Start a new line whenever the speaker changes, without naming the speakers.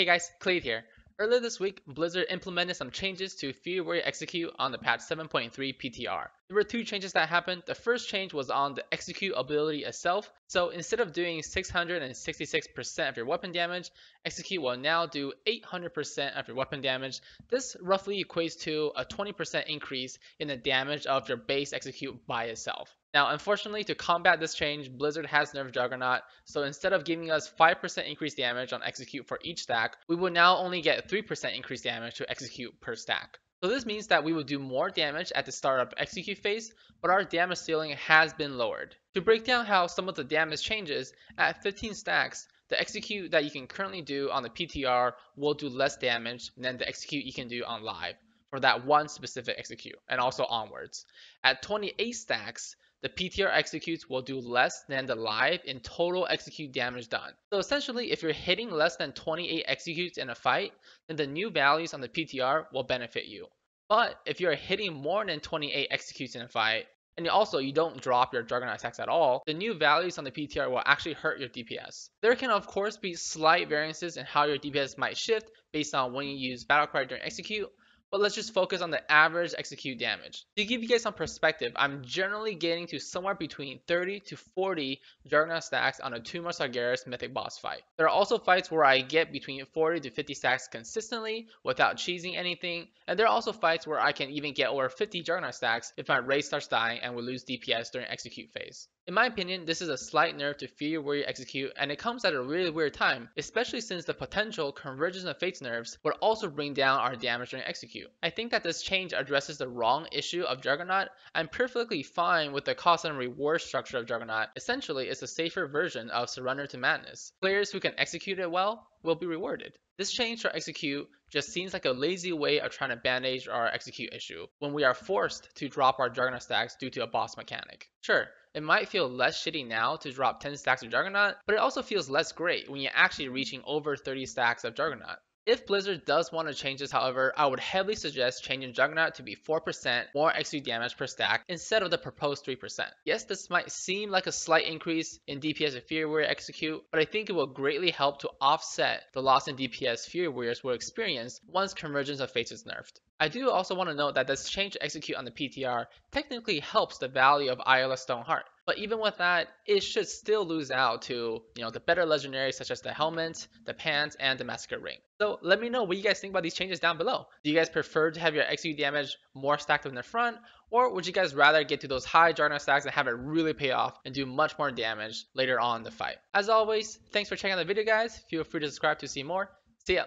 Hey guys, Kelade here. Earlier this week, Blizzard implemented some changes to Fury Warrior Execute on the patch 7.3 PTR. There were two changes that happened. The first change was on the execute ability itself. So instead of doing 666% of your weapon damage, execute will now do 800% of your weapon damage. This roughly equates to a 20% increase in the damage of your base execute by itself. Now, unfortunately, to combat this change, Blizzard has nerfed Juggernaut, so instead of giving us 5% increased damage on execute for each stack, we will now only get 3% increased damage to execute per stack. So this means that we will do more damage at the startup execute phase, but our damage ceiling has been lowered. To break down how some of the damage changes, at 15 stacks, the execute that you can currently do on the PTR will do less damage than the execute you can do on live for that one specific execute, and also onwards. At 28 stacks, the PTR executes will do less than the live in total execute damage done. So essentially, if you're hitting less than 28 executes in a fight, then the new values on the PTR will benefit you. But if you're hitting more than 28 executes in a fight, and also you don't drop your Juggernaut attacks at all, the new values on the PTR will actually hurt your DPS. There can of course be slight variances in how your DPS might shift based on when you use Battlecry during execute, but let's just focus on the average execute damage. To give you guys some perspective, I'm generally getting to somewhere between 30 to 40 Juggernaut stacks on a 2 Sargeras mythic boss fight. There are also fights where I get between 40 to 50 stacks consistently without cheesing anything, and there are also fights where I can even get over 50 Juggernaut stacks if my raid starts dying and we lose DPS during execute phase. In my opinion, this is a slight nerf to Fury Warrior Execute, and it comes at a really weird time, especially since the potential Convergence of Fates nerfs would also bring down our damage during execute. I think that this change addresses the wrong issue of Juggernaut. I'm perfectly fine with the cost and reward structure of Juggernaut. Essentially, it's a safer version of Surrender to Madness. Players who can execute it well will be rewarded. This change to execute just seems like a lazy way of trying to bandage our execute issue when we are forced to drop our Juggernaut stacks due to a boss mechanic. Sure, it might feel less shitty now to drop 10 stacks of Juggernaut, but it also feels less great when you're actually reaching over 30 stacks of Juggernaut. If Blizzard does want to change this, however, I would heavily suggest changing Juggernaut to be 4% more execute damage per stack instead of the proposed 3%. Yes, this might seem like a slight increase in DPS of Fury Warrior execute, but I think it will greatly help to offset the loss in DPS Fury Warriors will experience once Convergence of Fates is nerfed. I do also want to note that this change to execute on the PTR technically helps the value of ILS Stoneheart. But even with that, it should still lose out to, the better legendaries such as the helmet, the pants, and the massacre ring. So let me know what you guys think about these changes down below. Do you guys prefer to have your execute damage more stacked in the front, or would you guys rather get to those high Juggernaut stacks and have it really pay off and do much more damage later on in the fight? As always, thanks for checking out the video, guys. Feel free to subscribe to see more. See ya!